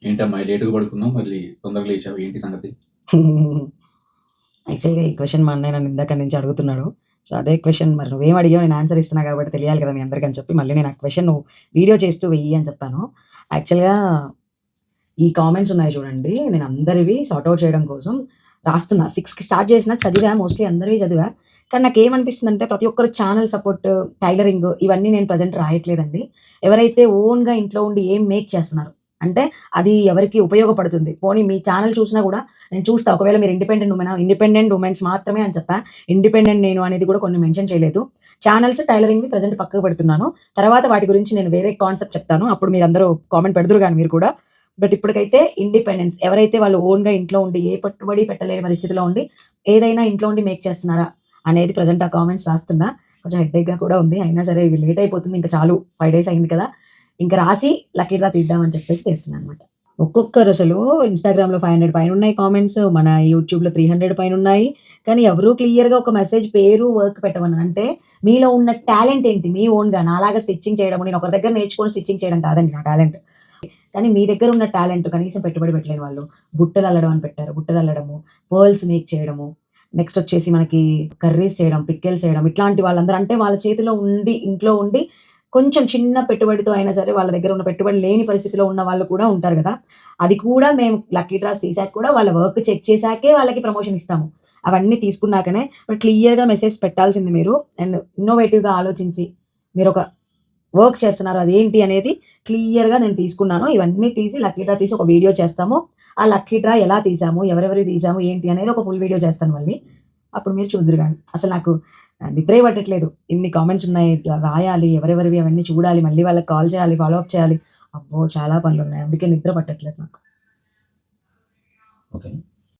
ఏంటమ్మా లేట్‌గా పడుకున్నావు, మళ్ళీ తొందరగా లేచావు. ఏంటి సంగతి? యాక్చువల్‌గా ఈ క్వెషన్ మా అన్నయ్య నన్ను ఇందాక నుంచి అడుగుతున్నాడు. సో, అదే క్వెషన్ మరి నువ్వేం అడిగావు నేను ఆన్సర్ ఇస్తున్నా కాబట్టి తెలియాలి కదా మీ అందరికని చెప్పి మళ్ళీ నేను ఆ క్వెషన్ నువ్వు వీడియో చేస్తూ వెయ్యి అని చెప్పాను. యాక్చువల్‌గా ఈ కామెంట్స్ ఉన్నాయి చూడండి. నేను అందరివి సార్ట్ ఔట్ చేయడం కోసం రాస్తున్నా. 6కి స్టార్ట్ చేసినా చదివా. మోస్ట్‌లీ అందరివి చదివా. కానీ నాకేమనిపిస్తుందంటే ప్రతి ఒక్కరు ఛానల్ సపోర్ట్, టైలరింగ్ ఇవన్నీ నేను ప్రెజెంట్ రాయట్లేదండి. ఎవరైతే ఓన్‌గా ఇంట్లో ఉండి ఏం మేక్ చేస్తున్నారు. అంటే అది ఎవరికి ఉపయోగపడుతుంది. పోనీ మీ ఛానల్ చూసినా గూడా నేను చూస్తా. ఒకవేళ మీరు ఇండిపెండెంట్ వుమెన్స్ మాత్రమే అని చెప్పా. ఇండిపెండెంట్ నేను అనేది కూడా కొన్ని మెన్షన్ చేయలేదు. ఛానల్స్ టైలరింగ్‌వి ప్రెజెంట్ పక్కకు పెడుతున్నాను. తర్వాత వాటి గురించి నేను వేరే కాన్సెప్ట్ చెప్తాను. అప్పుడు మీరందరూ కామెంట్ పెడుదురు గాని మీరు కూడా. బట్ ఇప్పటికైతే ఇండిపెండెన్స్. ఎవరైతే వాళ్ళు ఓన్‌గా ఇంట్లో ఉండి ఏ పెట్టుబడి పెట్టలేని పరిస్థితిలో ఉండి ఏదైనా ఇంట్లో ఉండి మేక్ చేస్తున్నారా అనేది ప్రెజెంట్ ఆ కామెంట్స్ రాస్తున్నా. కొంచెం హెడ్‌ఏక్‌గా కూడా ఉంది. అయినా సరే ఇది లేట్ అయిపోతుంది. ఇంక చాలు 5 డేస్ అయింది కదా! ఇంక రాసి లక్కీ డ్రా తీద్దామని చెప్పేసి చేస్తున్నాననమాట. ఒక్కొక్కరు అసలు ఇన్‌స్టాగ్రామ్‌లో 500 పైనున్నాయి కామెంట్స్. మన యూట్యూబ్‌లో 300 పైనున్నాయి. కానీ ఎవరు క్లియర్‌గా ఒక మెసేజ్ పేరు, వర్క్ పెట్టమన్నారు. అంటే మీలో ఉన్న టాలెంట్ ఏంటి? మీ ఓన్‌గా నాలాగా స్టిచ్చింగ్ చేయడము, నేను ఒకరి దగ్గర నేర్చుకొని స్టిచ్చింగ్ చేయడం కాదండి నా టాలెంట్. కానీ మీ దగ్గర ఉన్న టాలెంట్ కనీసం పెట్టుబడి పెట్టలేని వాళ్ళు బుట్టలు అల్లడం అని పెట్టారు. బుట్టలు అల్లడము, పర్ల్స్ మేక్ చేయడము, నెక్స్ట్ వచ్చేసి మనకి కర్రీస్ చేయడం, పికిల్స్ చేయడం ఇట్లాంటి వాళ్ళందరూ అంటే వాళ్ళ చేతిలో ఉండి, ఇంట్లో ఉండి కొంచెం చిన్న పెట్టుబడితో అయినా సరే వాళ్ళ దగ్గర ఉన్న పెట్టుబడి లేని పరిస్థితిలో ఉన్న వాళ్ళు కూడా ఉంటారు గదా! అది కూడా మేము లక్కీ డ్రాస్ తీసాక కూడా వాళ్ళ వర్క్ చెక్ చేసాకే వాళ్ళకి ప్రమోషన్ ఇస్తాము. అవన్నీ తీసుకున్నాకనే బట్ క్లియర్‌గా మెసేజ్ పెట్టాల్సింది మీరు. అండ్ ఇన్నోవేటివ్‌గా ఆలోచించి మీరొక వర్క్ చేస్తున్నారు. అదేంటి అనేది క్లియర్‌గా నేను తీసుకున్నాను. ఇవన్నీ తీసి లక్కీ డ్రా తీసి ఒక వీడియో చేస్తాము. ఆ లక్కీ డ్రా ఎలా తీసాము, ఎవరెవరివి తీసాము, ఏంటి అనేది ఒక ఫుల్ వీడియో చేస్తాను మళ్ళీ. అప్పుడు మీరు చూద్దురు గాని. అసలు నాకు నిద్రే పట్టట్లేదు. ఇన్ని కామెంట్స్ ఉన్నాయి. ఇట్లా రాయాలి, ఎవరెవరివి అవన్నీ చూడాలి, మళ్ళీ వాళ్ళకి కాల్ చేయాలి, ఫాలో అప్ చేయాలి. అబ్బో! చాలా పనులున్నాయి. అందుకే నిద్ర పట్టట్లేదు నాకు. ఓకే.